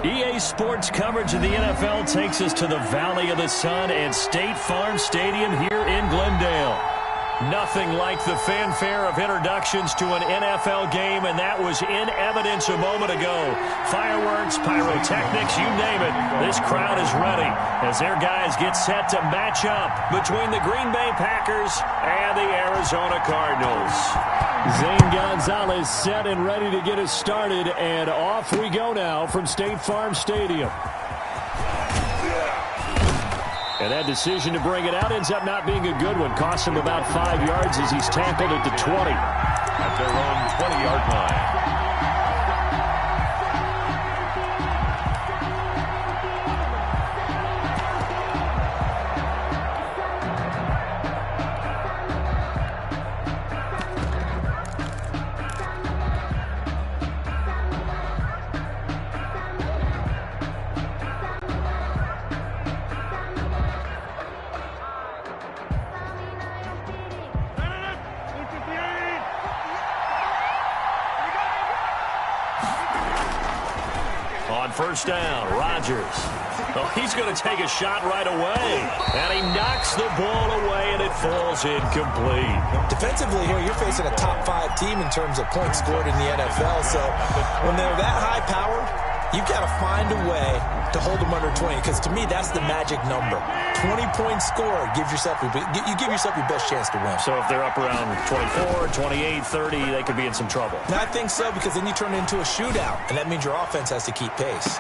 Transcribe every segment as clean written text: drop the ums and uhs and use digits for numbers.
EA Sports coverage of the NFL takes us to the Valley of the Sun and State Farm Stadium here in Glendale. Nothing like the fanfare of introductions to an NFL game, and that was in evidence a moment ago. Fireworks, pyrotechnics, you name it. This crowd is ready as their guys get set to match up between the Green Bay Packers and the Arizona Cardinals. Zane Gonzalez set and ready to get us started, and off we go now from State Farm Stadium. And that decision to bring it out ends up not being a good one. Cost him about 5 yards as he's tackled at the 20. At their own 20-yard line. First down, Rodgers. Oh, he's going to take a shot right away. And he knocks the ball away, and it falls incomplete. Defensively here, you're facing a top-5 team in terms of points scored in the NFL. So when they're that high-powered, you've got to find a way to hold them under 20. Because to me, that's the magic number. 20-point score, you give yourself your best chance to win. So if they're up around 24, 28, 30, they could be in some trouble. And I think so, because then you turn it into a shootout, and that means your offense has to keep pace.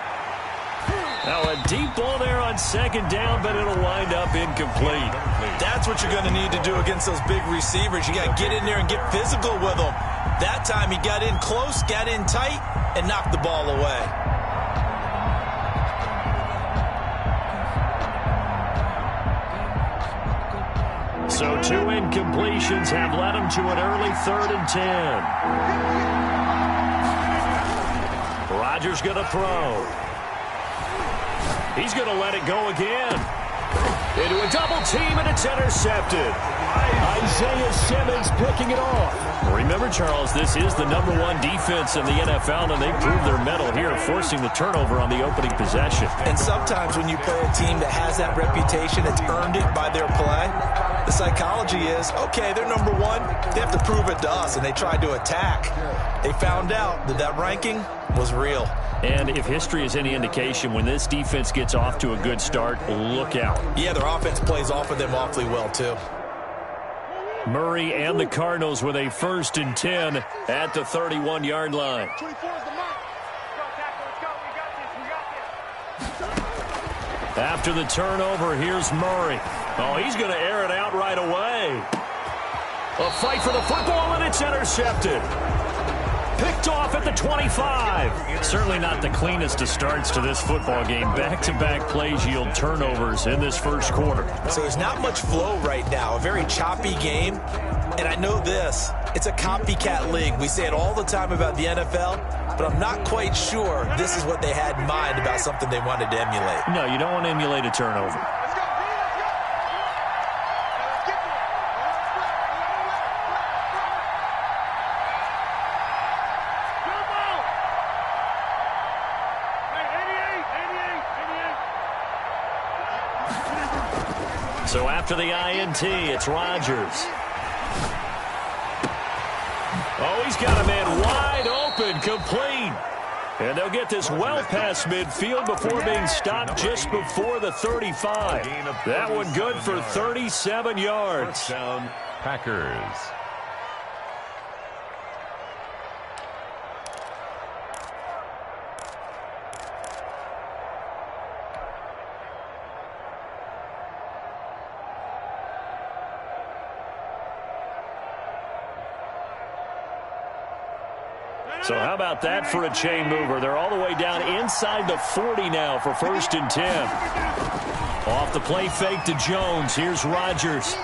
Now a deep ball there on second down, but it'll wind up incomplete. That's what you're going to need to do against those big receivers. You got to get in there and get physical with them. That time he got in close, got in tight, and knocked the ball away. So 2 incompletions have led him to an early 3rd and 10. Rodgers going to throw. He's going to let it go again. Into a double team, and it's intercepted. Isaiah Simmons picking it off. Remember, Charles, this is the #1 defense in the NFL, and they proved their mettle here, forcing the turnover on the opening possession. And sometimes when you play a team that has that reputation, it's earned it by their play. The psychology is, okay, they're #1. They have to prove it to us, and they tried to attack. They found out that that ranking was real. And if history is any indication, when this defense gets off to a good start, look out. Yeah, their offense plays off of them awfully well, too. Murray and the Cardinals with a 1st and 10 at the 31-yard line. After the turnover, here's Murray. Oh, he's going to air it out right away. A fight for the football, and it's intercepted. Picked off at the 25. Certainly not the cleanest of starts to this football game. Back-to-back plays yield turnovers in this first quarter. So there's not much flow right now. A very choppy game. And I know this. It's a copycat league. We say it all the time about the NFL, but I'm not quite sure this is what they had in mind about something they wanted to emulate. No, you don't want to emulate a turnover. So after the INT, it's Rodgers. Oh, he's got a man wide open, complete. And they'll get this well past midfield before being stopped just before the 35. That one good for 37 yards. First down, Packers. So how about that for a chain mover? They're all the way down inside the 40 now for 1st and 10. Off the play fake to Jones. Here's Rodgers.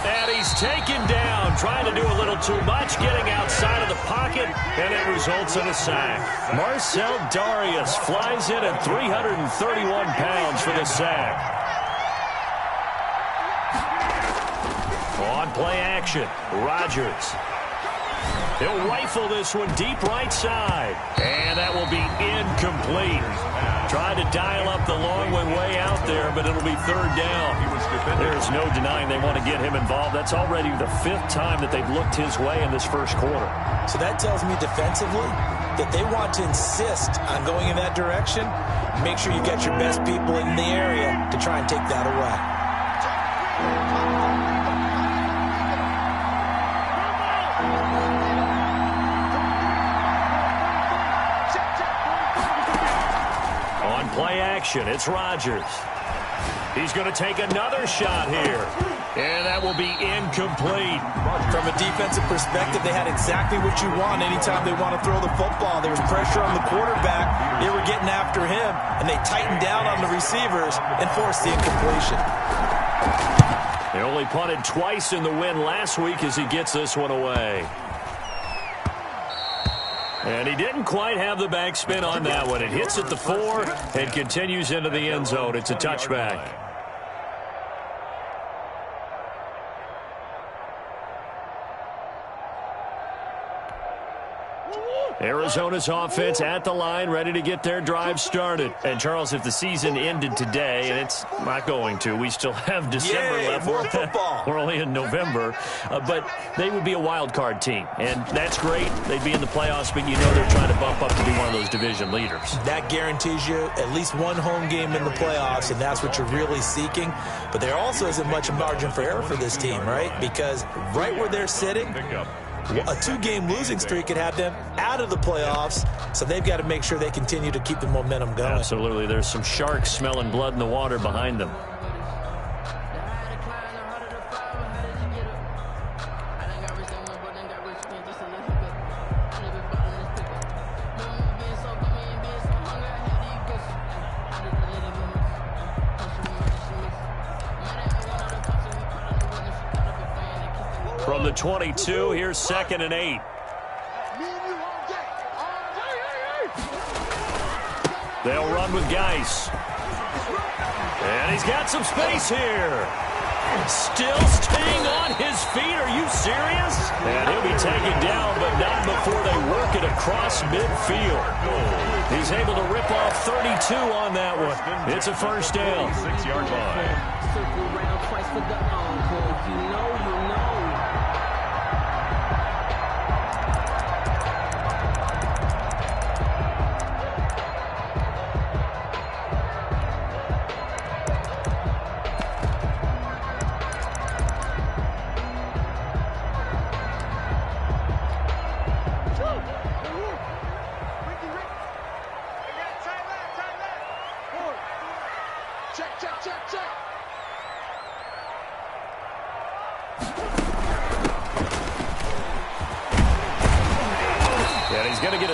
And he's taken down, trying to do a little too much, getting outside of the pocket, and it results in a sack. Marcel Darius flies in at 331 pounds for the sack. On play action, Rodgers. He'll rifle this one deep right side. And that will be incomplete. Tried to dial up the long way out there, but it'll be third down. There's no denying they want to get him involved. That's already the 5th time that they've looked his way in this first quarter. So that tells me defensively that they want to insist on going in that direction. Make sure you get your best people in the area to try and take that away. Play action, it's Rodgers. He's going to take another shot here. And that will be incomplete. From a defensive perspective, they had exactly what you want anytime they want to throw the football. There was pressure on the quarterback. They were getting after him, and they tightened down on the receivers and forced the incompletion. They only punted twice in the win last week as he gets this one away. And he didn't quite have the backspin on that one. It hits at the 4 and continues into the end zone. It's a touchback. Arizona's offense at the line, ready to get their drive started. And, Charles, if the season ended today, and it's not going to, we still have December left. More football. We're only in November. But they would be a wild card team. And that's great. They'd be in the playoffs, but you know they're trying to bump up to be one of those division leaders. That guarantees you at least one home game in the playoffs, and that's what you're really seeking. But there also isn't much margin for error for this team, right? Because right where they're sitting, a 2-game losing streak could have them out of the playoffs, so they've got to make sure they continue to keep the momentum going. Absolutely. There's some sharks smelling blood in the water behind them. From the 22, here's 2nd and 8. They'll run with Geis. And he's got some space here. Still staying on his feet. Are you serious? And he'll be taken down, but not before they work it across midfield. He's able to rip off 32 on that one. It's a first down. 6-yard line. Circle around twice for the encore. You know.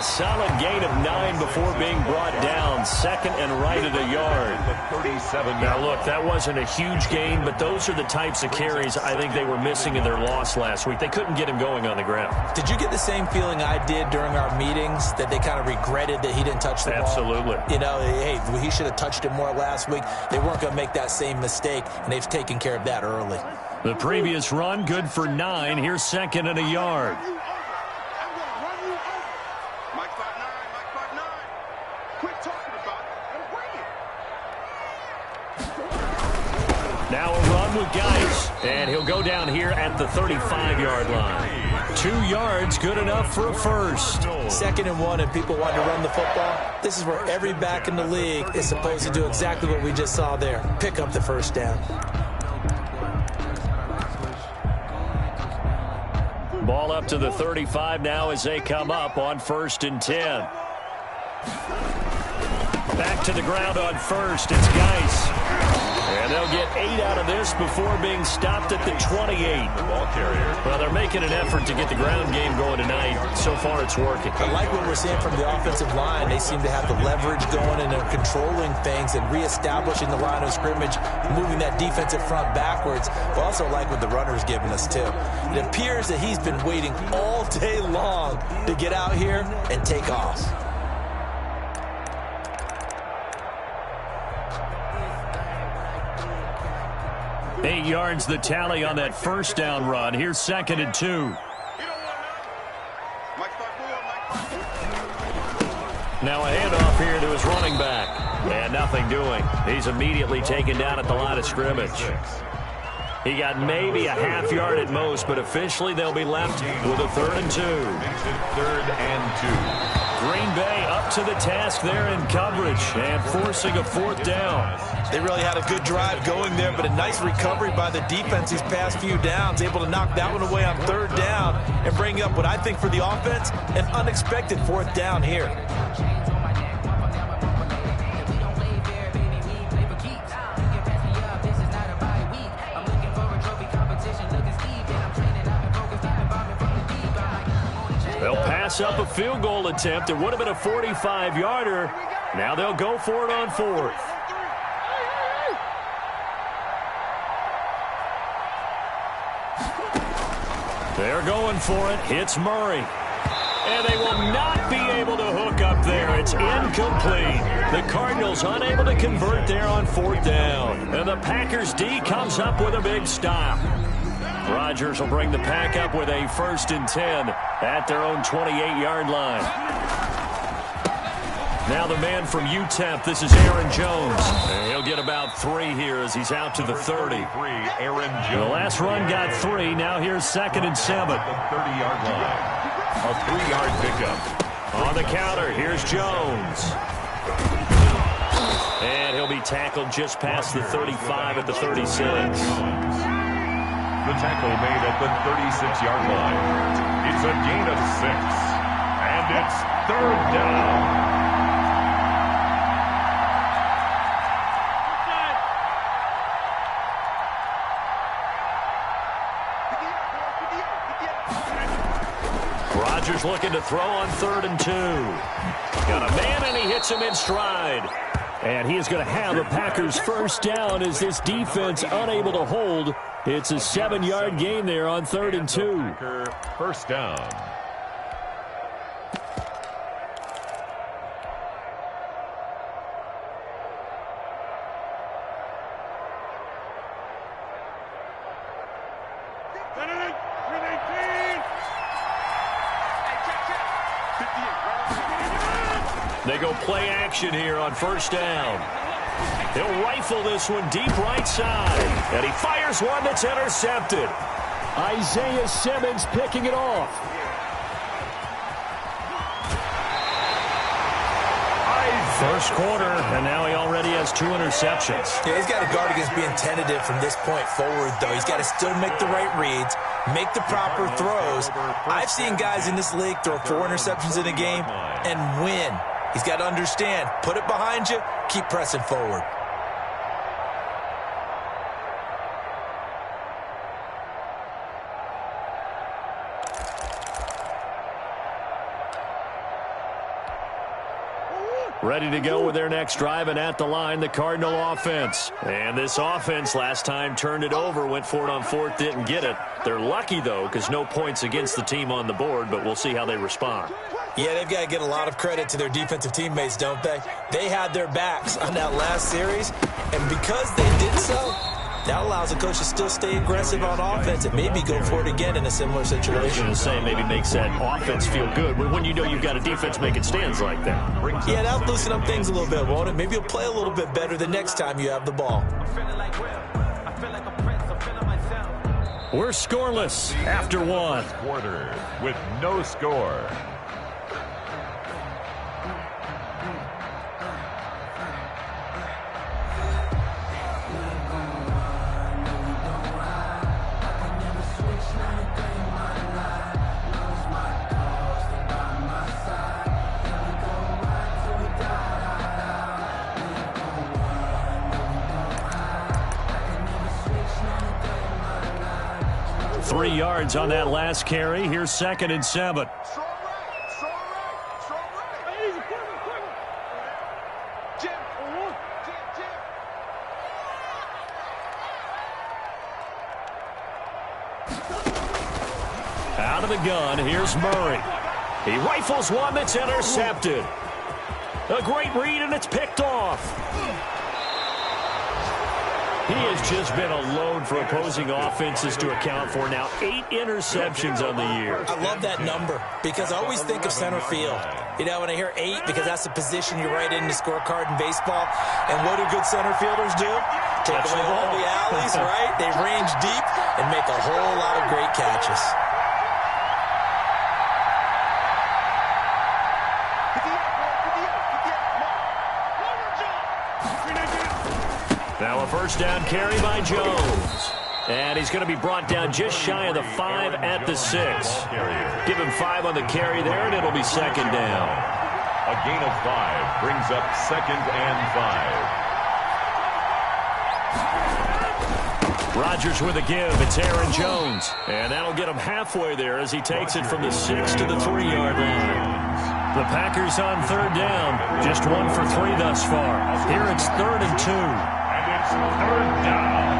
Solid gain of 9 before being brought down. 2nd and right at a yard. Now, look, that wasn't a huge gain, but those are the types of carries I think they were missing in their loss last week. They couldn't get him going on the ground. Did you get the same feeling I did during our meetings, that they kind of regretted that he didn't touch the ball? Absolutely. You know, hey, he should have touched it more last week. They weren't going to make that same mistake, and they've taken care of that early. The previous run, good for 9. Here's 2nd and a yard. Now a run with Geis, and he'll go down here at the 35-yard line. 2 yards, good enough for a first. 2nd and 1, and people want to run the football. This is where every back in the league is supposed to do exactly what we just saw there. Pick up the first down. Ball up to the 35 now as they come up on 1st and 10. Back to the ground on first. It's Geis. And they'll get 8 out of this before being stopped at the 28. The ball carrier. Well, they're making an effort to get the ground game going tonight. So far, it's working. I like what we're seeing from the offensive line. They seem to have the leverage going, and they're controlling things and reestablishing the line of scrimmage, moving that defensive front backwards. But also like what the runner's giving us, too. It appears that he's been waiting all day long to get out here and take off. 8 yards the tally on that first down run. Here's 2nd and 2. Now a handoff here to his running back. And nothing doing. He's immediately taken down at the line of scrimmage. He got maybe a half yard at most, but officially they'll be left with a 3rd and 2. 3rd and 2. Green Bay up to the task there in coverage and forcing a 4th down. They really had a good drive going there, but a nice recovery by the defense these past few downs, able to knock that one away on 3rd down and bring up what I think for the offense, an unexpected 4th down here. They'll pass up a field goal attempt. It would have been a 45-yarder. Now they'll go for it on 4th. They're going for it. Hits Murray. And they will not be able to hook up there. It's incomplete. The Cardinals unable to convert there on 4th down. And the Packers D comes up with a big stop. Rodgers will bring the pack up with a 1st and 10 at their own 28-yard line. Now the man from UTEP, this is Aaron Jones. And he'll get about 3 here as he's out to the 30. Aaron Jones. The last run got 3. Now here's 2nd and 7. The 30-yard line. A 3-yard pickup. On the counter, here's Jones. And he'll be tackled just past the 35 at the 36. The tackle made at the 36-yard line. It's a gain of 6. And it's 3rd down. Rodgers looking to throw on 3rd and 2. Got a man and he hits him in stride. And he is going to have the Packers' 1st down as this defense unable to hold. It's a 7-yard gain there on 3rd and 2. 1st down. They go play action here on 1st down. He'll rifle this one deep right side. And he fires one that's intercepted. Isaiah Simmons picking it off. First quarter, and now he already has 2 interceptions. Yeah, he's got to guard against being tentative from this point forward, though. He's got to still make the right reads, make the proper throws. I've seen guys in this league throw 4 interceptions in a game and win. He's got to understand, put it behind you, keep pressing forward. Ready to go with their next drive, and at the line, the Cardinal offense. And this offense last time turned it over, went for it on 4th, didn't get it. They're lucky, though, because no points against the team on the board, but we'll see how they respond. Yeah, they've got to get a lot of credit to their defensive teammates, don't they? They had their backs on that last series, and because they did so, that allows the coach to still stay aggressive on offense and maybe go for it again in a similar situation. I was going to say, maybe makes that offense feel good when you know you've got a defense making stands like that. Yeah, that'll loosen up things a little bit, won't it? Maybe you'll play a little bit better the next time you have the ball. We're scoreless after 1. Quarter with no score. Three yards on that last carry. Here's 2nd and 7. Out of the gun, here's Murray. He rifles one that's intercepted. A great read, and it's picked off. He has just been a load for opposing offenses to account for. Now 8 interceptions on the year. I love that number because I always think of center field. You know, when I hear 8, because that's the position you write in the scorecard in baseball. And what do good center fielders do? Take away all the alleys, right? They range deep and make a whole lot of great catches. Now a first down carry by Jones. And he's going to be brought down just shy of the 5 at the 6. Give him 5 on the carry there, and it'll be second down. A gain of 5 brings up 2nd and 5. Rodgers with a give. It's Aaron Jones. And that'll get him halfway there as he takes it from the 6 to the 3-yard line. The Packers on third down. Just 1 for 3 thus far. Here it's 3rd and 2. And it's 3rd down.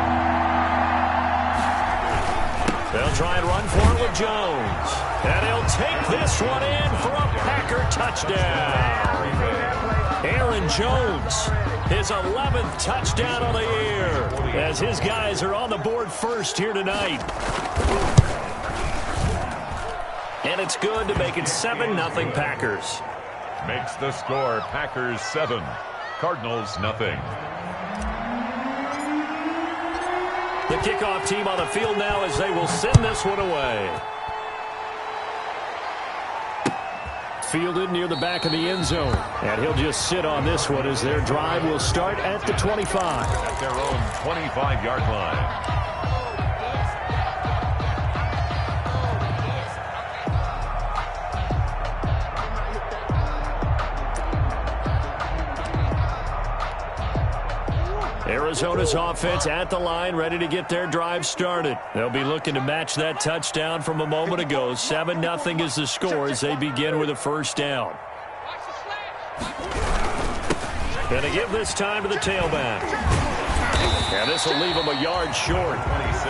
They'll try and run for it with Jones. And he'll take this one in for a Packer touchdown. Aaron Jones, his 11th touchdown on the year, as his guys are on the board first here tonight. And it's good to make it 7-0 Packers. Makes the score Packers 7, Cardinals nothing. The kickoff team on the field now as they will send this one away. Fielded near the back of the end zone. And he'll just sit on this one as their drive will start at the 25. At their own 25-yard line. Arizona's offense at the line, ready to get their drive started. They'll be looking to match that touchdown from a moment ago. 7-0 is the score as they begin with a first down. Going to give this time to the tailback. And this will leave him a yard short.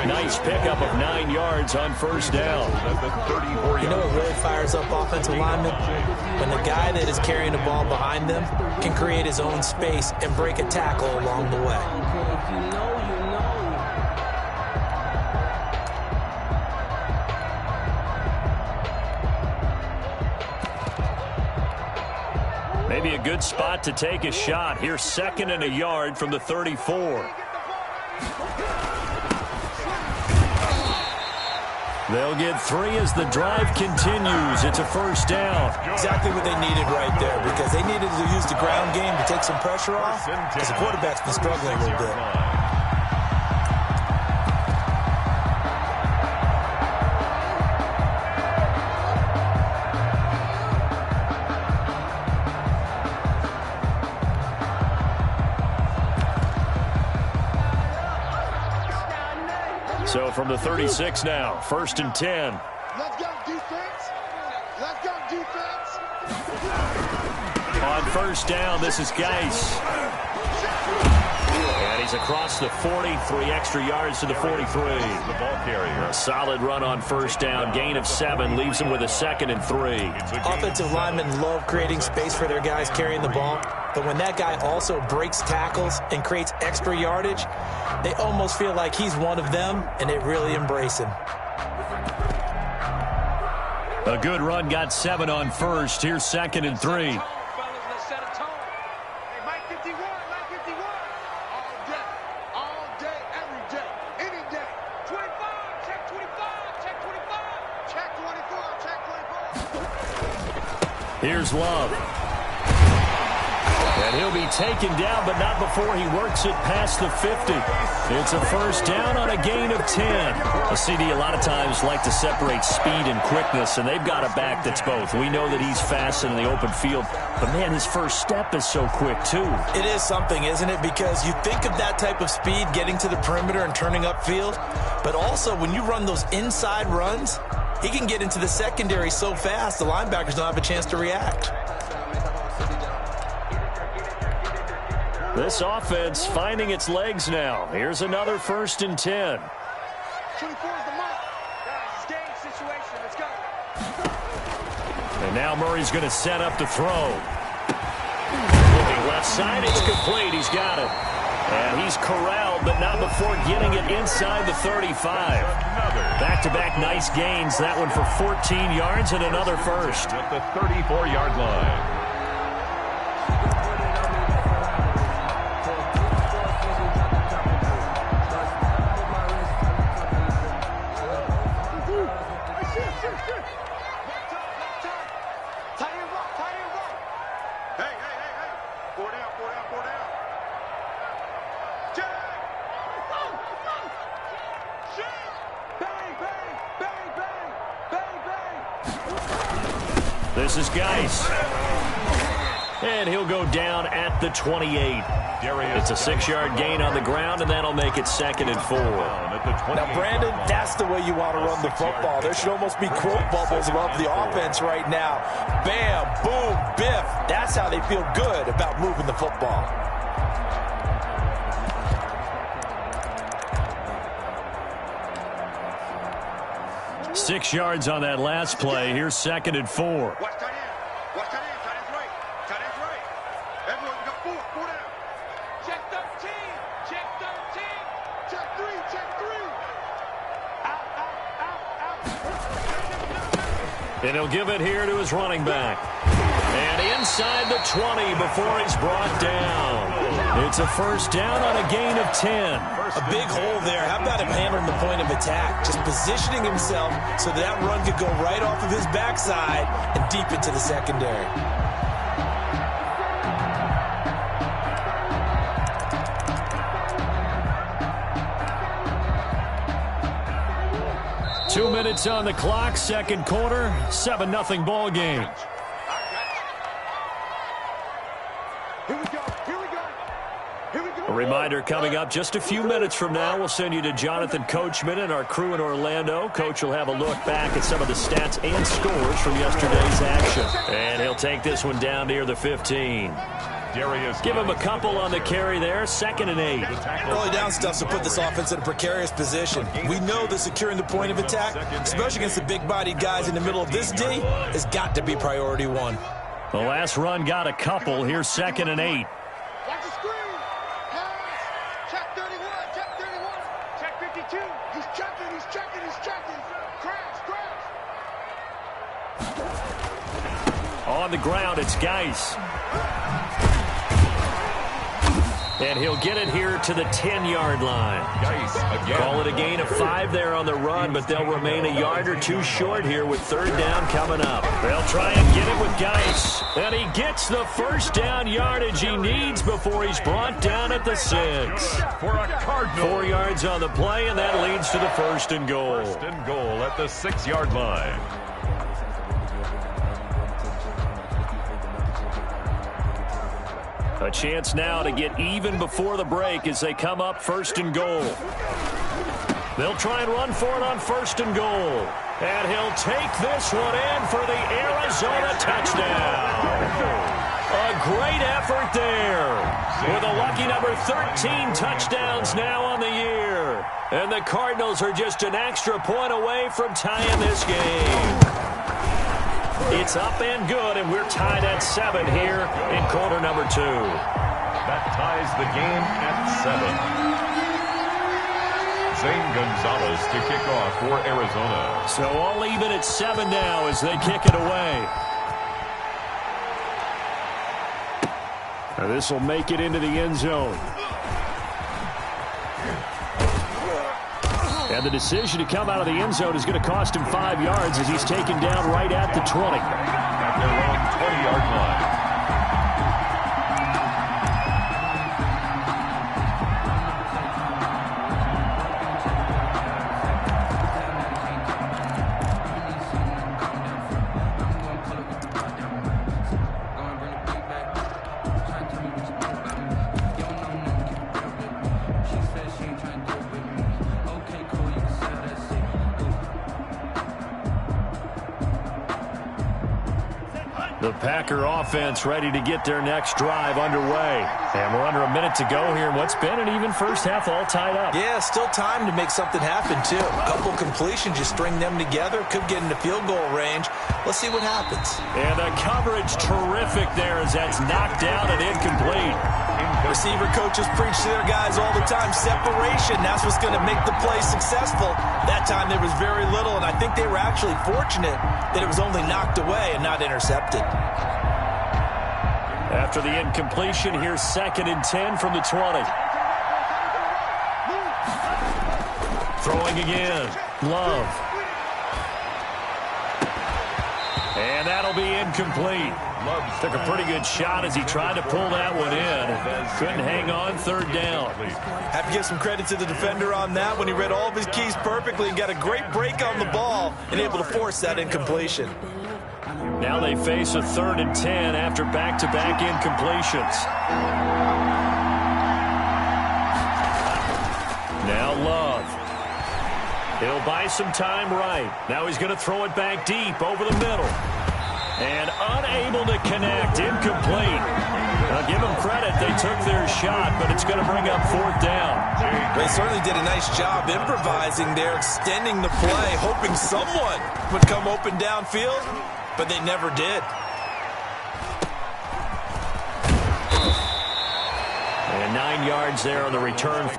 Nice pickup of 9 yards on first down. You know what really fires up offensive linemen? When the guy that is carrying the ball behind them can create his own space and break a tackle along the way. Maybe a good spot to take a shot. Here's 2nd and a yard from the 34. They'll get 3 as the drive continues. It's a first down. Exactly what they needed right there, because they needed to use the ground game to take some pressure off, because the quarterback's been struggling a little bit. So from the 36 now, 1st and 10. Let's go defense. Let's go defense. On first down, this is Geis. And he's across the 40, 3 extra yards to the 43. The ball carrier. A solid run on first down, gain of 7, leaves him with a 2nd and 3. Offensive linemen love creating space for their guys carrying the ball, but when that guy also breaks tackles and creates extra yardage, they almost feel like he's one of them, and they really embrace him. A good run, got 7 on first. Here's 2nd and 3. Here's Love. And he'll be taken down, but not before he works it past the 50. It's a first down on a gain of 10. A CD a lot of times like to separate speed and quickness, and they've got a back that's both. We know that he's fast in the open field, but, man, his first step is so quick, too. It is something, isn't it? Because you think of that type of speed getting to the perimeter and turning upfield, but also when you run those inside runs, he can get into the secondary so fast, the linebackers don't have a chance to react. This offense finding its legs now. Here's another 1st and 10. 24 is the mark. Guys, it's game situation. Let's go. And now Murray's going to set up to throw. Looking left side, it's complete. He's got it. And he's corralled, but not before getting it inside the 35. Back-to-back nice gains. That one for 14 yards and another first. At the 34-yard line. This is Geis. And he'll go down at the 28. It's a 6-yard gain on the ground, and that'll make it 2nd and 4. Now, Brandon, that's the way you want to run the football. There should almost be quote bubbles above the offense right now. Bam, boom, biff. That's how they feel good about moving the football. Six yards on that last play. Here's 2nd and 4. Watch tight end. Watch tight end. Tight end's right. Tight end's right. Everyone, we got 4. 4 down. Check 13. Check 13. Check 3. Check 3. Out, out, out, out. And he'll give it here to his running back. And inside the 20 before he's brought down. It's a first down on a gain of 10. A big hole there. How about him handling the point of attack? Just positioning himself so that run could go right off of his backside and deep into the secondary. Two minutes on the clock, second quarter, 7-0 ball game. A reminder coming up just a few minutes from now. We'll send you to Jonathan Coachman and our crew in Orlando. Coach will have a look back at some of the stats and scores from yesterday's action. And he'll take this one down near the 15. Give him a couple on the carry there. 2nd and 8. Early down stuff to put this offense in a precarious position. We know that securing the point of attack, especially against the big-bodied guys in the middle of this D, has got to be priority one. The last run got a couple. Here's 2nd and 8. Watch the screen. Pass. Check 31. Check 31. Check 52. He's checking. He's checking. He's checking. Crash. Crash. On the ground, it's Geis. And he'll get it here to the 10-yard line. Call it a gain of 5 there on the run, but they'll remain a yard or two short here with 3rd down coming up. They'll try and get it with Geis. And he gets the first down yardage he needs before he's brought down at the 6. For a Cardinal. 4 yards on the play, and that leads to the 1st and goal. 1st and goal at the 6-yard line. A chance now to get even before the break as they come up 1st and goal. They'll try and run for it on 1st and goal. And he'll take this one in for the Arizona touchdown. A great effort there. With a lucky number 13 touchdowns now on the year. And the Cardinals are just an extra point away from tying this game. It's up and good, and we're tied at 7 here in quarter number 2. That ties the game at 7. Zane Gonzalez to kick off for Arizona. So all even at 7 now as they kick it away. Now this will make it into the end zone. And the decision to come out of the end zone is going to cost him 5 yards as he's taken down right at the 20. At their own 20-yard line. The Packer offense ready to get their next drive underway. And we're under a minute to go here in what's been an even first half, all tied up. Yeah, still time to make something happen, too. A couple completions, you string them together, could get into field goal range. Let's see what happens. And the coverage terrific there as that's knocked down and incomplete. Receiver coaches preach to their guys all the time. Separation, that's what's going to make the play successful. That time there was very little, and I think they were actually fortunate that it was only knocked away and not intercepted. After the incompletion, here's 2nd and 10 from the 20. Throwing again. Love. And that'll be incomplete. Took a pretty good shot as he tried to pull that one in. Couldn't hang on, 3rd down. Have to give some credit to the defender on that when he read all of his keys perfectly and got a great break on the ball and able to force that incompletion. Now they face a 3rd and 10 after back-to-back incompletions. Now Love. He'll buy some time right. Now he's going to throw it back deep over the middle. And unable to connect. Incomplete. Now give them credit. They took their shot, but it's going to bring up 4th down. They certainly did a nice job improvising there, extending the play, hoping someone would come open downfield. But they never did. And 9 yards there on the return.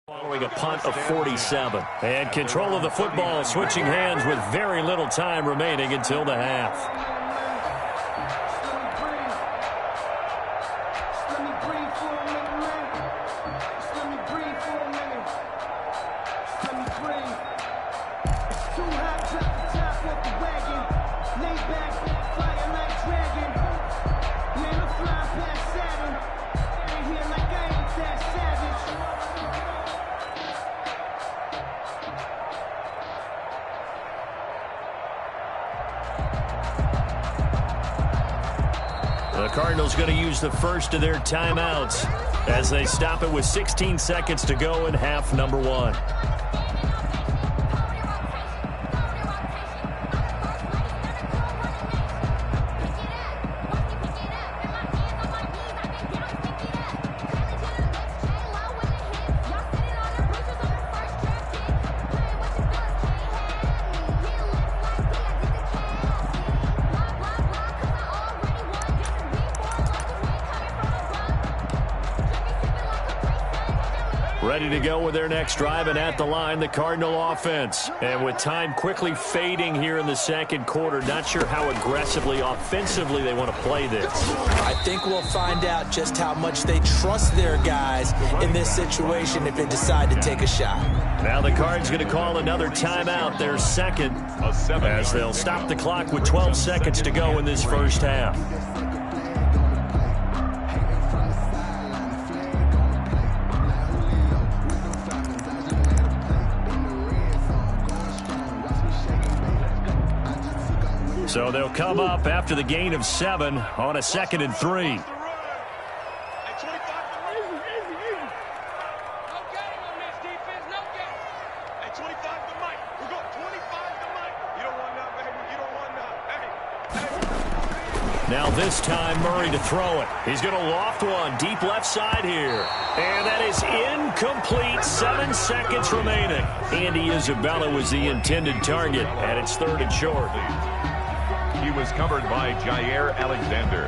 Following a punt of 47. And control of the football, switching hands with very little time remaining until the half. The Cardinals going to use the first of their timeouts as they stop it with 16 seconds to go in half number 1. Ready to go with their next drive, and at the line, the Cardinal offense. And with time quickly fading here in the second quarter, not sure how aggressively, offensively they want to play this. I think we'll find out just how much they trust their guys in this situation if they decide to take a shot. Now the Cards going to call another timeout, their second, as they'll stop the clock with 12 seconds to go in this first half. So they'll come up after the gain of 7 on a 2nd and 3. Now this time Murray to throw it. He's going to loft one deep left side here. And that is incomplete. 7 seconds remaining. Andy Isabella was the intended target, and it's 3rd and short. He was covered by Jair Alexander.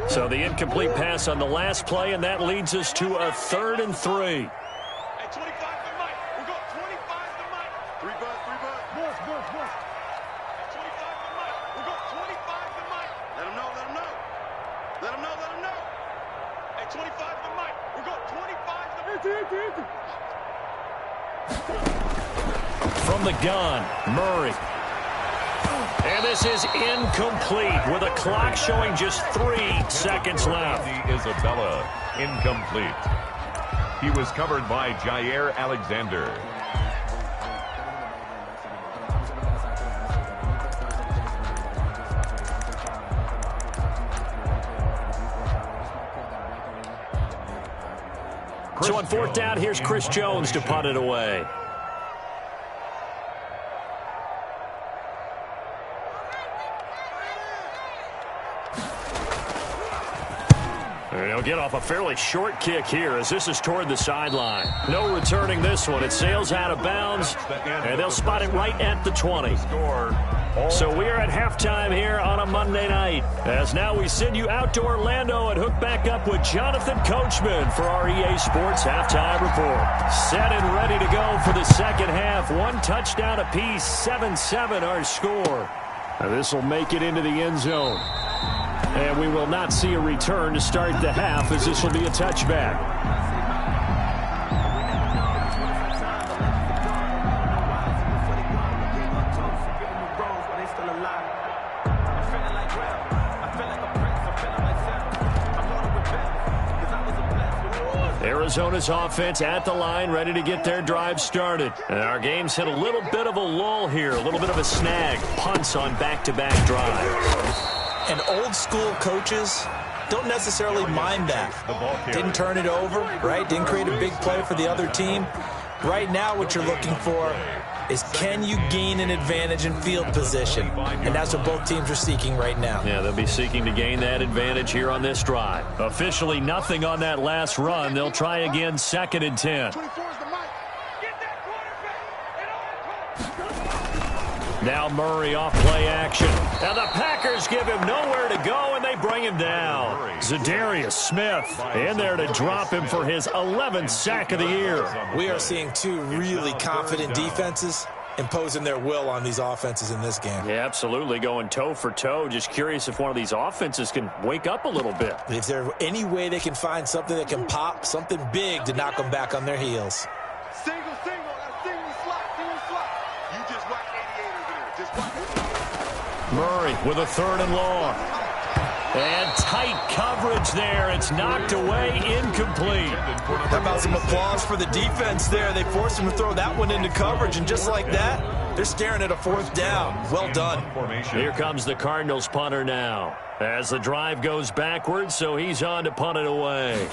So the incomplete pass on the last play, and that leads us to a 3rd and 3. Let him know. At 25 to Mike. We'll go 25 to Mike. From the gun, Murray. And this is incomplete with a clock showing just 3 seconds left. Isabella, incomplete. He was covered by Jair Alexander. So on 4th down, here's Chris Jones to punt it away. They'll get off a fairly short kick here as this is toward the sideline. No returning this one. It sails out of bounds, and they'll spot it right at the 20. So we are at halftime here on a Monday night. As now we send you out to Orlando and hook back up with Jonathan Coachman for our EA Sports Halftime Report. Set and ready to go for the second half. 1 touchdown apiece, 7-7 our score. This will make it into the end zone. And we will not see a return to start the half as this will be a touchback. Arizona's offense at the line, ready to get their drive started. And our game's hit a little bit of a lull here, a little bit of a snag. Punts on back-to-back drives. And old-school coaches don't necessarily mind that. Didn't turn it over, right? Didn't create a big play for the other team. Right now what you're looking for is can you gain an advantage in field position? And that's what both teams are seeking right now. Yeah, they'll be seeking to gain that advantage here on this drive. Officially nothing on that last run. They'll try again 2nd and 10. Now Murray off play action. Now the Packers give him nowhere to go, and they bring him down. Zadarius Smith in there to drop him for his 11th sack of the year. We are seeing 2 really confident defenses imposing their will on these offenses in this game. Yeah, absolutely, going toe for toe. Just curious if one of these offenses can wake up a little bit. If there's any way they can find something that can pop, something big to knock them back on their heels. Single slot. You just watch 88 over there. Just watch. Murray with a 3rd and long. And tight coverage there. It's knocked away, incomplete. How about some applause for the defense there? They forced him to throw that one into coverage, and just like that, they're staring at a 4th down. Well done. Here comes the Cardinals punter now. As the drive goes backwards, so he's on to punt it away.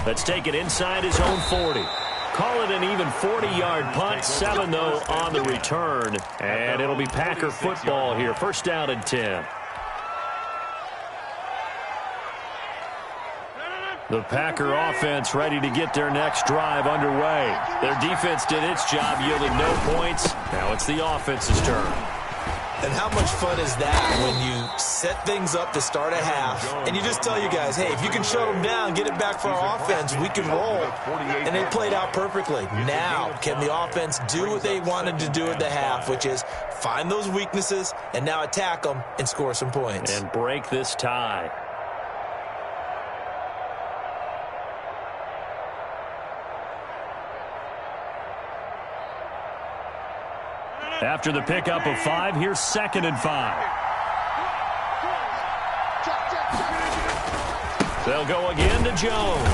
Let's take it inside his own 40. Call it an even 40-yard punt. 7, though, on the return. And it'll be Packer football here. 1st down and 10. The Packer offense ready to get their next drive underway. Their defense did its job, yielding no points. Now it's the offense's turn. And how much fun is that when you set things up to start a half and you just tell you guys, hey, if you can shut them down, get it back for our offense, we can roll. And they played out perfectly. Now, can the offense do what they wanted to do at the half, which is find those weaknesses and now attack them and score some points. And break this tie. After the pickup of 5, here's 2nd and 5. They'll go again to Jones.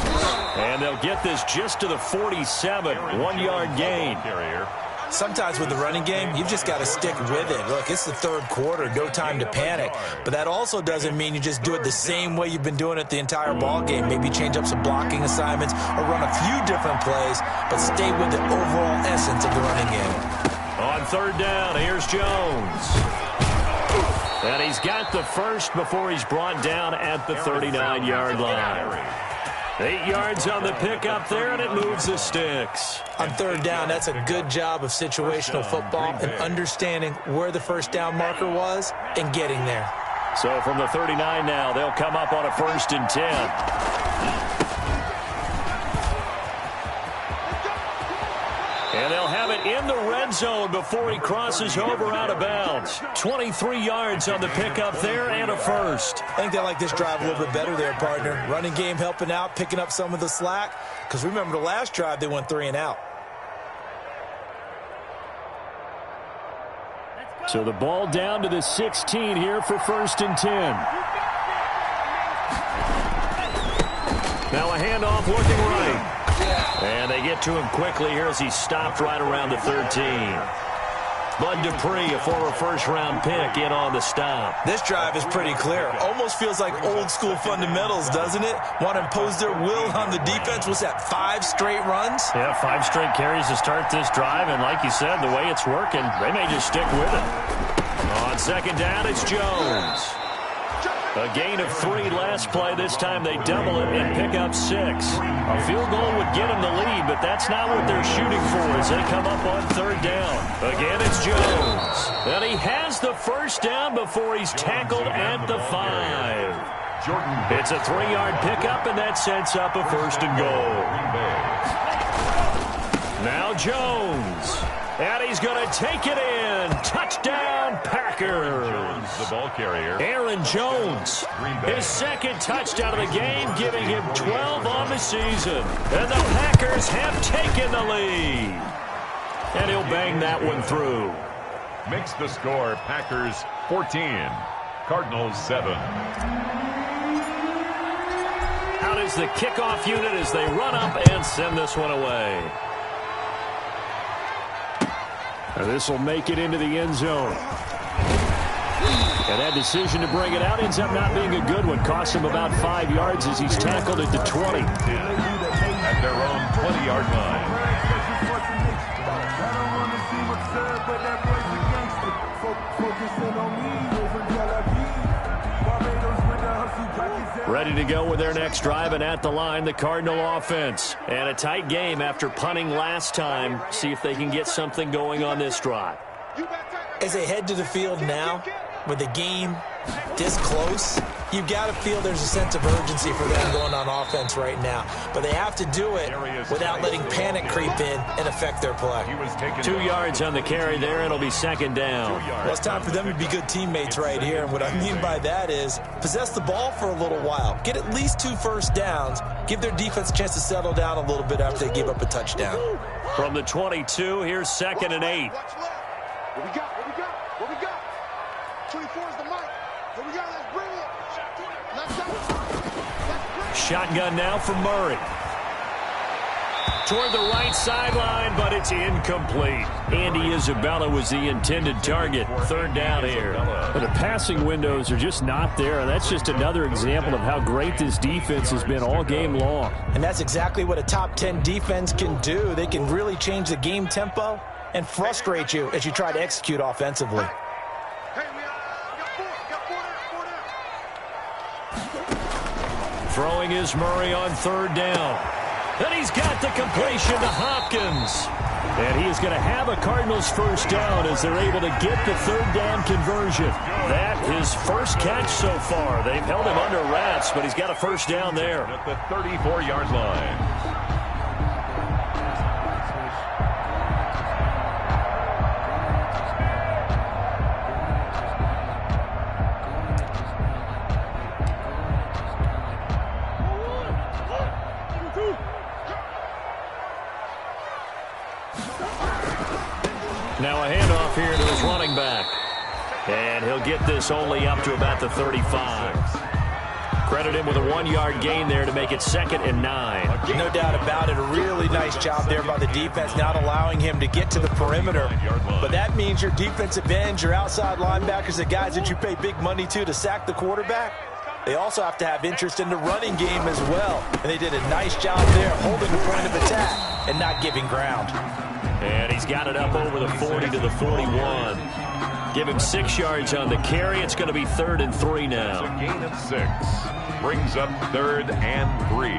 And they'll get this just to the 47, 1-yard gain. Sometimes with the running game, you've just got to stick with it. Look, it's the 3rd quarter, no time to panic. But that also doesn't mean you just do it the same way you've been doing it the entire ball game. Maybe change up some blocking assignments or run a few different plays, but stay with the overall essence of the running game. On 3rd down, here's Jones. And he's got the first before he's brought down at the 39-yard line. 8 yards on the pickup there, and it moves the sticks. On 3rd down, that's a good job of situational football and understanding where the 1st down marker was and getting there. So from the 39 now, they'll come up on a 1st and 10. And they'll have it in the red zone before he crosses over out of bounds. 23 yards on the pickup there and a first. I think they like this drive a little bit better there, partner. Running game helping out, picking up some of the slack. Because remember the last drive, they went 3 and out. So the ball down to the 16 here for 1st and 10. Now a handoff looking right. And they get to him quickly here as he stopped right around the 13. Bud Dupree, a former first-round pick, in on the stop. This drive is pretty clear. Almost feels like old-school fundamentals, doesn't it? Want to impose their will on the defense. Was that 5 straight runs? Yeah, 5 straight carries to start this drive. And like you said, the way it's working, they may just stick with it. On 2nd down, it's Jones. A gain of 3 last play. This time they double it and pick up 6. A field goal would get them the lead, but that's not what they're shooting for as they come up on 3rd down. Again, it's Jones. And he has the first down before he's tackled at the 5. It's a 3-yard pickup, and that sets up a 1st and goal. Now Jones. And he's going to take it in. Touchdown, Packers. Jones, the ball carrier. Aaron Jones, his 2nd touchdown of the game, giving him 12 on the season. And the Packers have taken the lead. And he'll bang that one through. Makes the score Packers 14, Cardinals 7. Out is the kickoff unit as they run up and send this one away. And this will make it into the end zone. And that decision to bring it out ends up not being a good one. Costs him about 5 yards as he's tackled at the 20. At their own 20-yard line. Ready to go with their next drive, and at the line, the Cardinal offense. And a tight game after punting last time. See if they can get something going on this drive. As they head to the field now, with the game this close, you've got to feel there's a sense of urgency for them going on offense right now. But they have to do it without letting panic creep in and affect their play. 2 yards on the carry there. It'll be 2nd down. Well, it's time for them to be good teammates right here. And what I mean by that is possess the ball for a little while. Get at least 2 first downs. Give their defense a chance to settle down a little bit after they give up a touchdown. From the 22, here's 2nd and 8. What we got? What we got? What we got? 24 is the mic. Here we go. Let's bring it. Let's go. Shotgun now for Murray. Toward the right sideline, but it's incomplete. Andy Isabella was the intended target. 3rd down here. But the passing windows are just not there, and that's just another example of how great this defense has been all game long. And that's exactly what a top 10 defense can do. They can really change the game tempo and frustrate you as you try to execute offensively. Hey, we got 4. Got 4 down. Throwing is Murray on 3rd down. And he's got the completion to Hopkins. And he is going to have a Cardinals first down as they're able to get the 3rd down conversion. That his first catch so far. They've held him under wraps, but he's got a first down there. At the 34-yard line. Now a handoff here to his running back. And he'll get this only up to about the 35. Credit him with a 1-yard gain there to make it 2nd and 9. No doubt about it. A really nice job there by the defense, not allowing him to get to the perimeter. But that means your defensive ends, your outside linebackers, the guys that you pay big money to sack the quarterback, they also have to have interest in the running game as well. And they did a nice job there holding the point of attack and not giving ground. And he's got it up over the 40 to the 41. Give him 6 yards on the carry. It's going to be 3rd and 3 now. A gain of 6. Brings up 3rd and 3.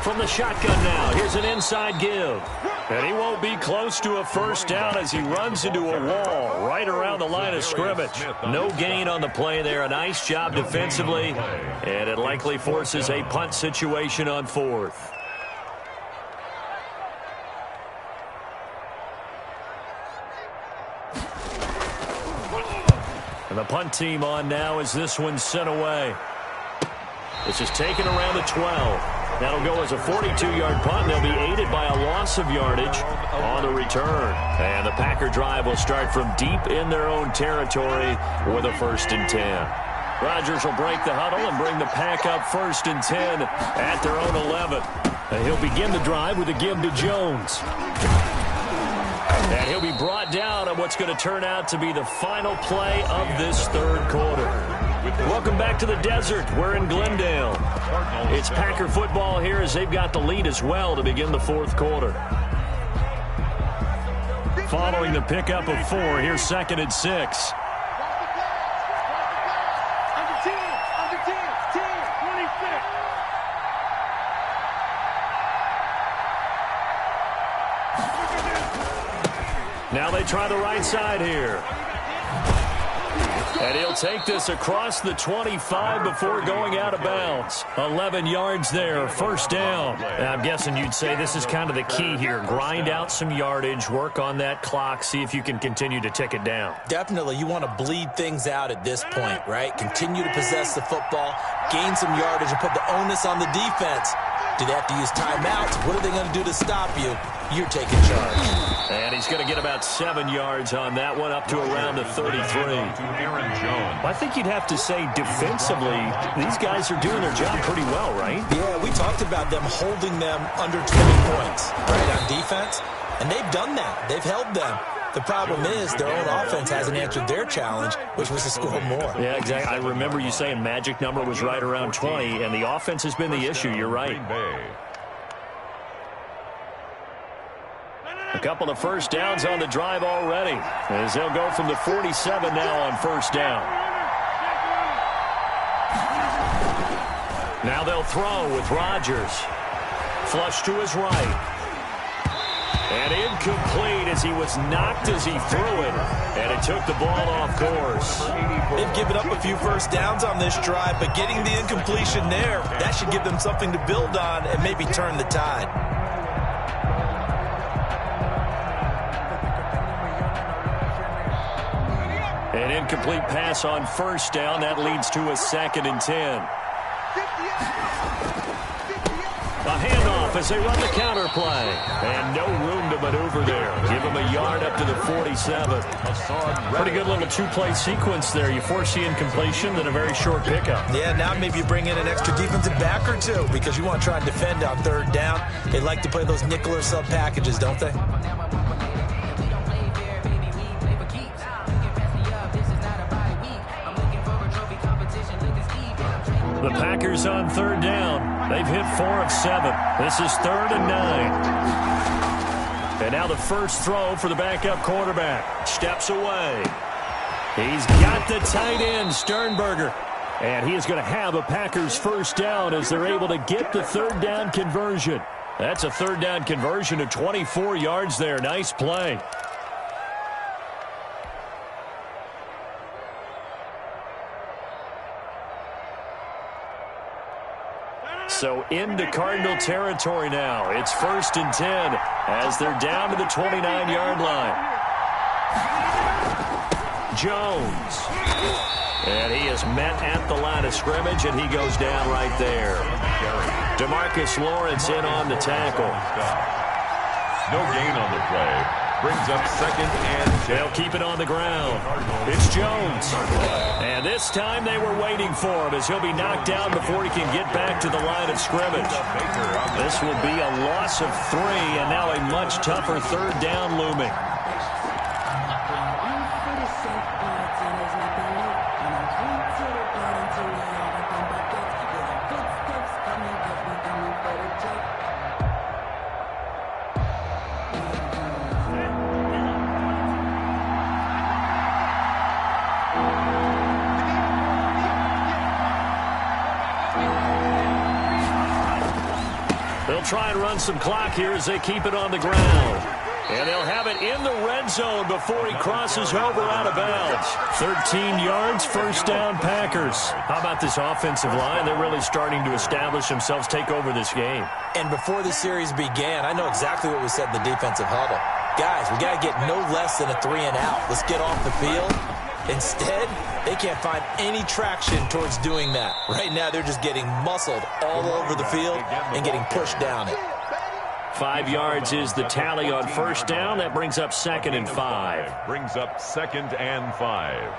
From the shotgun now. Here's an inside give. And he won't be close to a first down as he runs into a wall right around the line of scrimmage. No gain on the play there. A nice job defensively. And it likely forces a punt situation on 4th. And the punt team on now as this one's sent away. This is taken around the 12. That'll go as a 42-yard punt. They'll be aided by a loss of yardage on the return. And the Packer drive will start from deep in their own territory with a 1st and 10. Rodgers will break the huddle and bring the Pack up 1st and 10 at their own 11. And he'll begin the drive with a give to Jones. And he'll be brought down on what's going to turn out to be the final play of this 3rd quarter. Welcome back to the desert. We're in Glendale. It's Packer football here as they've got the lead as well to begin the 4th quarter. Following the pickup of 4, here's 2nd and 6. Now they try the right side here. And he'll take this across the 25 before going out of bounds. 11 yards there, 1st down. And I'm guessing you'd say this is kind of the key here. Grind out some yardage, work on that clock, see if you can continue to tick it down. Definitely, you want to bleed things out at this point, right? Continue to possess the football, gain some yardage, and put the onus on the defense. Do they have to use timeouts? What are they going to do to stop you? You're taking charge. And he's going to get about 7 yards on that one, up to around the 33. I think you'd have to say defensively, these guys are doing their job pretty well, right? Yeah, we talked about them holding them under 20 points, right, on defense. And they've done that. They've held them. The problem is their own offense hasn't answered their challenge, which was to score more. Yeah, exactly. I remember you saying magic number was right around 20, and the offense has been the issue. You're right. A couple of first downs on the drive already, as they'll go from the 47 now on 1st down. Now they'll throw with Rodgers. Flush to his right. And incomplete as he was knocked as he threw it. And it took the ball off course. They've given up a few first downs on this drive, but getting the incompletion there, that should give them something to build on and maybe turn the tide. An incomplete pass on 1st down. That leads to a 2nd and 10. A handoff as they run the counter play. And no room to maneuver there. Give them a yard up to the 47. Pretty good little 2-play sequence there. You force the incompletion, then a very short pickup. Yeah, now maybe you bring in an extra defensive back or two because you want to try and defend on 3rd down. They like to play those nickel or sub packages, don't they? The Packers on 3rd down. They've hit 4 of 7. This is 3rd and 9. And now the first throw for the backup quarterback. Steps away. He's got the tight end, Sternberger. And he is going to have a Packers first down as they're able to get the 3rd down conversion. That's a 3rd down conversion of 24 yards there. Nice play. So into Cardinal territory now. It's 1st and 10 as they're down to the 29-yard line. Jones. And he is met at the line of scrimmage, and he goes down right there. DeMarcus Lawrence in on the tackle. No gain on the play. Brings up 2nd and 10. They'll keep it on the ground. It's Jones. And this time they were waiting for him as he'll be knocked down before he can get back to the line of scrimmage. This will be a loss of 3 and now a much tougher 3rd down looming. try and run some clock here as they keep it on the ground. And they'll have it in the red zone before he crosses over out of bounds. 13 yards, first down Packers. How about this offensive line? They're really starting to establish themselves, take over this game. And before the series began, I know exactly what we said in the defensive huddle. Guys, we got to get no less than a 3-and-out. Let's get off the field. Instead, they can't find any traction towards doing that. Right now, they're just getting muscled all over the field and getting pushed down it. 5 yards is the tally on first down. That brings up 2nd and 5. Brings up 2nd and 5.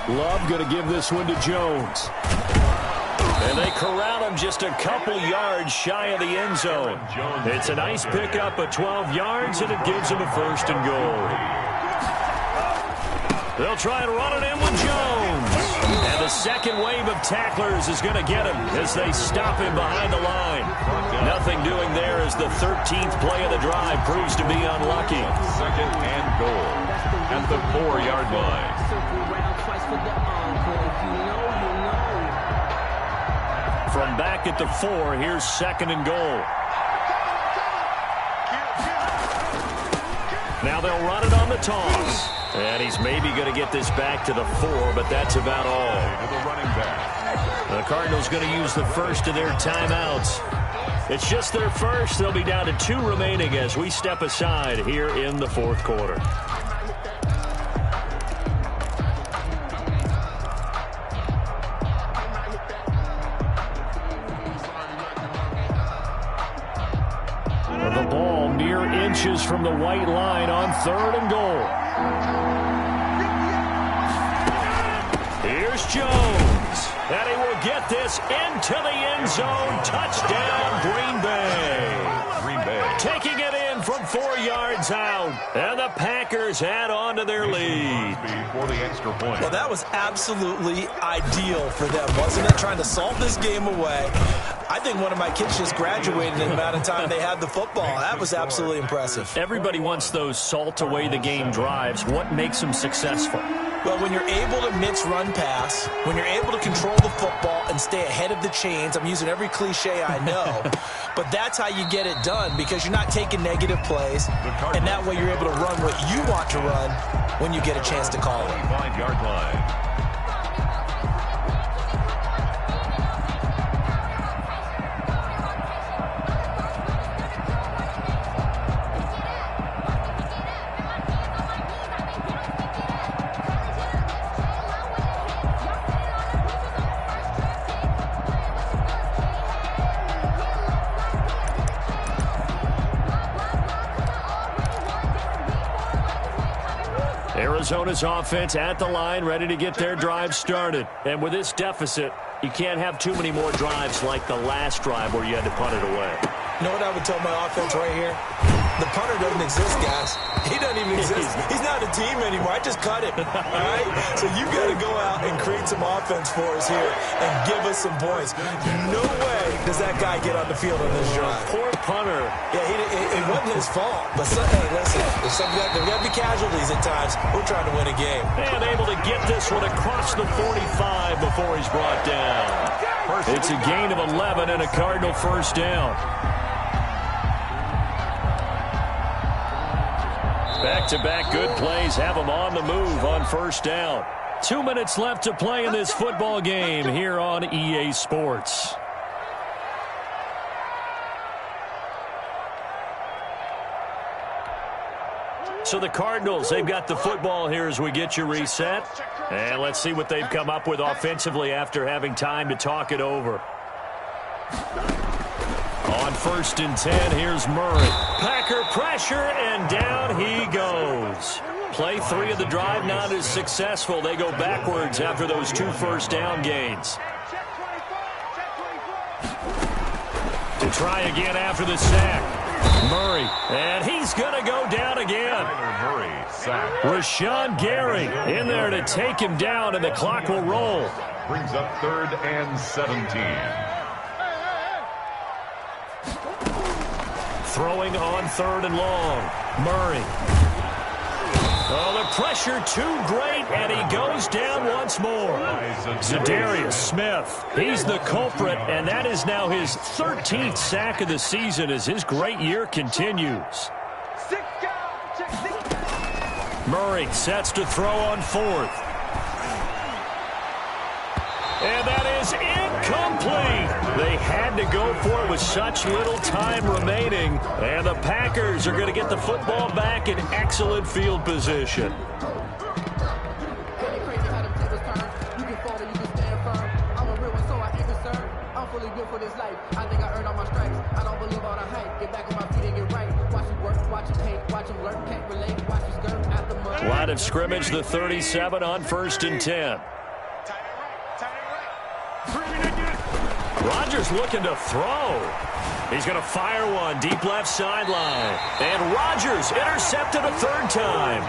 Love going to give this one to Jones. And they corral him just a couple yards shy of the end zone. It's a nice pickup of 12 yards, and it gives him a 1st and goal. They'll try and run it in with Jones. And the second wave of tacklers is going to get him as they stop him behind the line. Nothing doing there as the 13th play of the drive proves to be unlucky. 2nd and goal at the 4-yard line. From back at the 4, here's 2nd and goal. Now they'll run it on the toss. And he's maybe going to get this back to the 4, but that's about all. The Cardinals going to use the first of their timeouts. It's just their first. They'll be down to 2 remaining as we step aside here in the 4th quarter. The ball mere inches from the white line on 3rd and goal. Here's Jones, and he will get this into the end zone. Touchdown, Green Bay. Green Bay taking it in from 4 yards out, and the Packers add on to their lead. For the extra point. Well, that was absolutely ideal for them, wasn't it? Trying to salt this game away. I think one of my kids just graduated in the amount of time they had the football. That was absolutely impressive. Everybody wants those salt away the game drives. What makes them successful? Well, when you're able to mix run pass, when you're able to control the football and stay ahead of the chains, I'm using every cliche I know, but that's how you get it done because you're not taking negative plays, and that way you're able to run what you want to run when you get a chance to call it. 5-yard line. Arizona's offense at the line, ready to get their drive started. And with this deficit, you can't have too many more drives like the last drive where you had to punt it away. You know what I would tell my offense right here? The punter doesn't exist, guys. He doesn't even exist. He's not a team anymore. I just cut him. All right? So you got to go out and create some offense for us here and give us some points. No way does that guy get on the field on this drive. Poor punter. Yeah, it wasn't his fault. But hey, listen, there's got to be casualties at times. We're trying to win a game. And able to get this one across the 45 before he's brought down. It's a gain of 11 and a Cardinal first down. Back-to-back good plays have them on the move on first down. 2 minutes left to play in this football game here on EA Sports. So the Cardinals, they've got the football here as we get you reset. And let's see what they've come up with offensively after having time to talk it over. On 1st and 10, here's Murray. Packer pressure, and down he goes. Play 3 of the drive not as successful. They go backwards after those 2 first down gains. To try again after the sack. Murray, and he's going to go down again. Murray, sack. Rashawn Gary in there to take him down, and the clock will roll. Brings up 3rd and 17. Throwing on 3rd and long. Murray. Oh, the pressure too great, and he goes down once more. Zadarius Smith, he's the culprit, and that is now his 13th sack of the season as his great year continues. Murray sets to throw on 4th. And that is incomplete. They had to go for it with such little time remaining. And the Packers are going to get the football back in excellent field position. Line of scrimmage, the 37 on 1st and 10. Rodgers looking to throw. He's going to fire one deep left sideline. And Rodgers intercepted a 3rd time.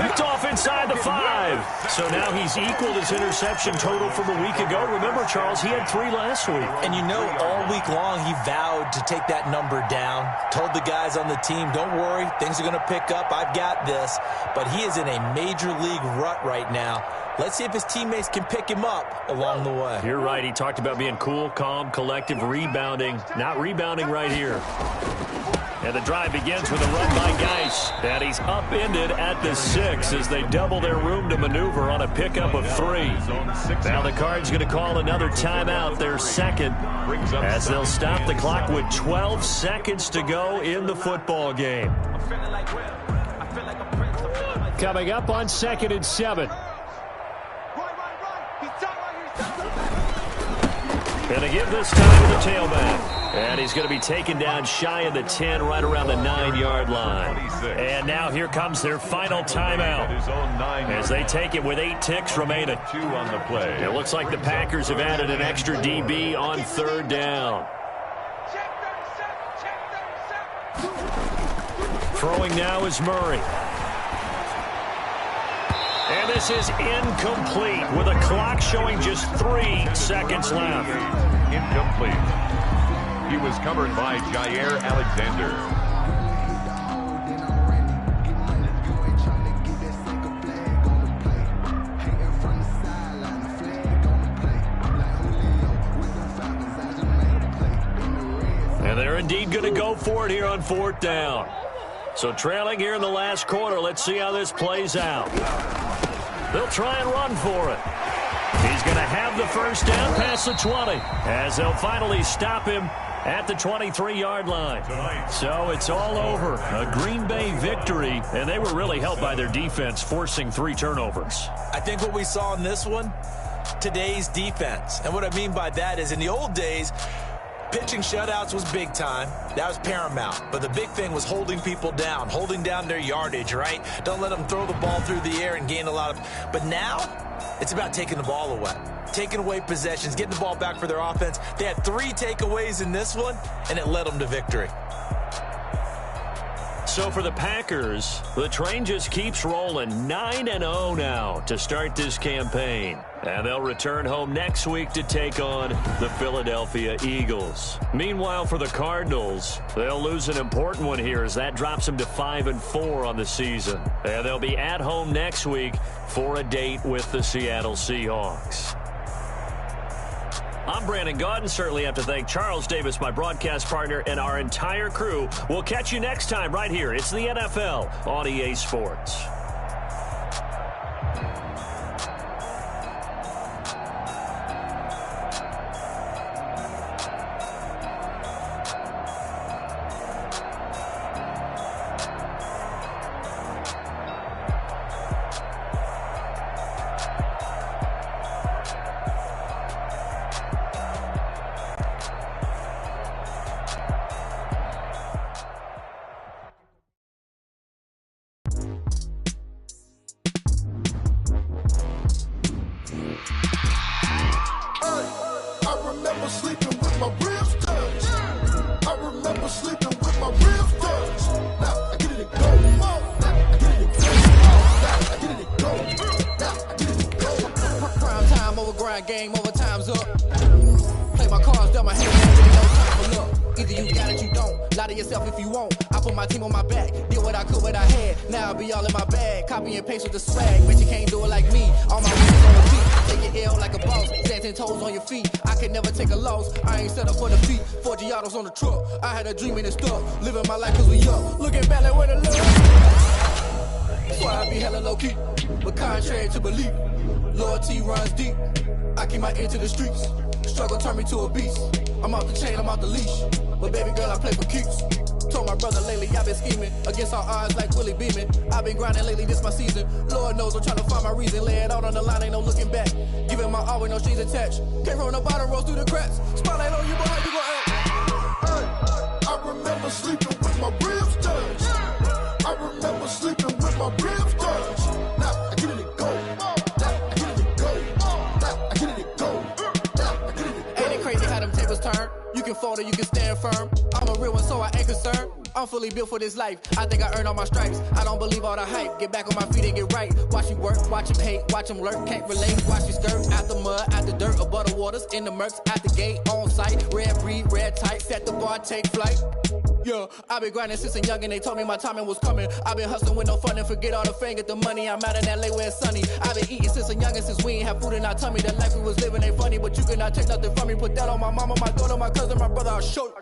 Picked off inside the 5. So now he's equaled his interception total from a week ago. Remember, Charles, he had 3 last week. And you know, all week long he vowed to take that number down. Told the guys on the team, don't worry, things are going to pick up. I've got this. But he is in a major league rut right now. Let's see if his teammates can pick him up along the way. You're right. He talked about being cool, calm, collective, rebounding. Not rebounding right here. And the drive begins with a run by Geis. And he's upended at the 6 as they double their room to maneuver on a pickup of 3. Now the Cards going to call another timeout, their 2nd, as they'll stop the clock with 12 seconds to go in the football game. Coming up on 2nd and 7. And to give this time to the tailback. And he's going to be taken down shy of the 10, right around the 9-yard line. And now here comes their final timeout as they take it with 8 ticks remaining. 2 on the play. It looks like the Packers have added an extra DB on 3rd down. Throwing now is Murray. And this is incomplete with a clock showing just 3 seconds left. Incomplete. He was covered by Jair Alexander. And they're indeed going to go for it here on 4th down. So trailing here in the last quarter, let's see how this plays out. They'll try and run for it. He's going to have the 1st down past the 20 as they'll finally stop him at the 23-yard line. So it's all over. A Green Bay victory, and they were really helped by their defense, forcing 3 turnovers. I think what we saw in this one, today's defense. And what I mean by that is in the old days, pitching shutouts was big time. That was paramount. But the big thing was holding people down, holding down their yardage, right? Don't let them throw the ball through the air and gain a lot of... But now, it's about taking the ball away. Taking away possessions, getting the ball back for their offense. They had 3 takeaways in this one, and it led them to victory. So for the Packers, the train just keeps rolling. 9-0 now to start this campaign. And they'll return home next week to take on the Philadelphia Eagles. Meanwhile, for the Cardinals, they'll lose an important one here as that drops them to 5-4 on the season. And they'll be at home next week for a date with the Seattle Seahawks. I'm Brandon Gaudin. Certainly have to thank Charles Davis, my broadcast partner, and our entire crew. We'll catch you next time right here. It's the NFL on EA Sports. I remember sleeping with my ribs touched. grind game over, time's up. Play my cards, dealt my hand, really no time for luck. Either you got it, you don't. Lie to yourself if you won't. I put my team on my back, did what I could, what I had. Now I'll be all in my bag, copy and paste with the swag. Bet you can't do it like me. All my wins on repeat. Take your L like a boss, stand 10 toes on your feet. I can never take a loss. I ain't set up for defeat. 4 Giottos on the truck. I had a dream and it's stuck. Living my life cause we up. Looking back like where the love. That's why I be hella low key. But contrary to belief, loyalty runs deep. I keep my ear to the streets. Struggle turned me to a beast. I'm off the chain, I'm off the leash. But baby girl, I play for keeps. Told my brother lately, I've been scheming against all odds like Willie Beeman. I've been grinding lately, this my season. Lord knows I'm trying to find my reason. Lay it out on the line, ain't no looking back. Giving my all with no strings attached. Came from the bottom, rose through the cracks. Spotlight on you, but how you gon' act? Hey, I remember sleeping with my ribs touched. I remember sleeping with my ribs touched. Now I get it go. Now I get it go. Now I get it go. Now I get it go. Ain't it crazy how them tables turn? You can fold or you can stand firm. I'm a real one, so I ain't concerned. I'm fully built for this life. I think I earned all my stripes. I don't believe all the hype. Get back on my feet and get right. Watch me work, watch him hate, watch him lurk. Can't relate, watch me skirt. Out the mud, out the dirt, above the waters, in the murks, out the gate, on site. Red breed, red tight, set the bar, take flight. Yeah, I been grinding since a youngin', they told me my timing was coming. I been hustling with no fun and forget all the fame, get the money. I'm out in LA where it's sunny. I been eating since a youngin', since we ain't have food in our tummy. The life we was living ain't funny, but you cannot take nothing from me. Put that on my mama, my daughter, my cousin, my brother, I'll show you.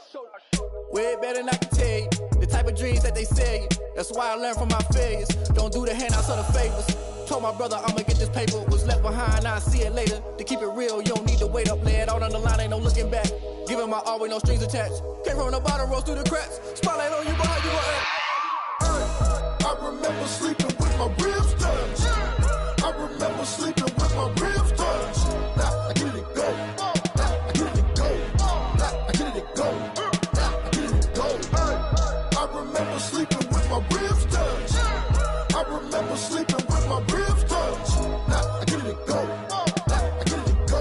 Way better than I can tell you. The type of dreams that they sell you. That's why I learned from my failures. Don't do the handouts or the favors. Told my brother I'ma get this paper. Was left behind, I'll see it later. To keep it real, you don't need to wait up. Lay it out on the line, ain't no looking back. Giving my all with no strings attached. Came from the bottom, rose through the cracks. Spotlight on you, but how you gon' act? Hey, I remember sleeping with my ribs touched. I remember sleeping with my ribs touched. Now I get it go. Now I get it go. Now I get it go. Now I get it go. Hey, I remember sleeping with my ribs touched. I remember sleeping with my ribs touched. Now I get it go. Now I get it go.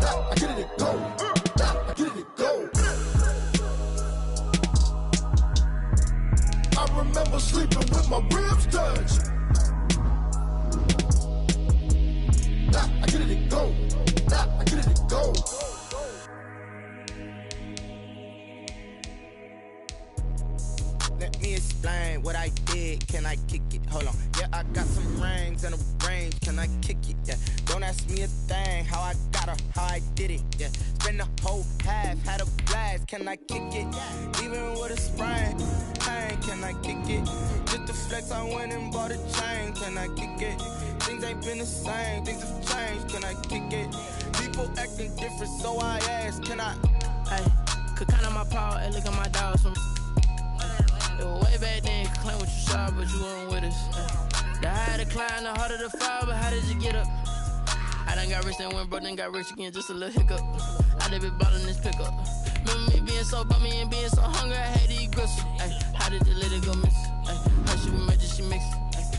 Now I get it go. Now I get it go. I remember sleeping with my ribs touched. Now I get it go. Now I get it go. Let me explain what I did. Can I kick it? Hold on. Yeah, I got some rings and a range. Can I kick it? Yeah. Don't ask me a thing. How I got her, how I did it. Yeah. Spend the whole half, had a blast. Can I kick it? Even with a sprain. Pain, can I kick it? Just to flex, I went and bought a chain. Can I kick it? Things ain't been the same. Things have changed. Can I kick it? People acting different, so I ask. Can I? Hey, could count on my power and look at my dogs from. Way back then, you could claim what you saw, but you weren't with us. The higher the climb, the harder the fall, but how did you get up? I done got rich, then went broke, then got rich again, just a little hiccup. I done been ballin' this pickup. Remember me being so bummy and being so hungry, I had to eat gristle. How did you let it go miss? Her she was magic, she mixed.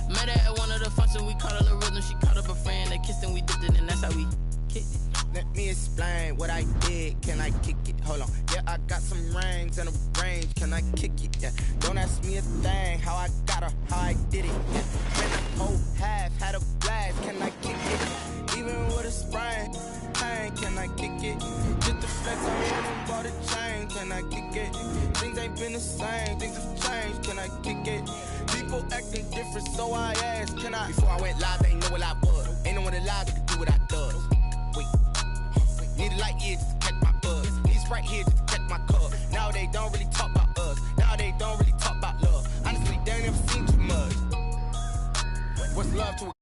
Met her at one of the functions, we caught a little rhythm. She caught up a friend, they kissed and we dipped it, and that's how we kicked it. Let me explain what I did. Can I kick it? Hold on. Yeah, I got some rings and a range. Can I kick it? Yeah. Don't ask me a thing. How I got her, how I did it. Yeah. Spent the whole half, had a blast. Can I kick it? Even with a sprain. Pain, can I kick it? Just to flex, I went and bought a chain. Can I kick it? Things ain't been the same. Things have changed. Can I kick it? People acting different, so I asked. Can I? Before I went live, they ain't know what I was. Ain't no one alive that could do what I does. Wait. Need a light year just to catch my buzz. These right here just to catch my cub. Now they don't really talk about us. Now they don't really talk about love. Honestly, they ain't never seen too much. What's love to a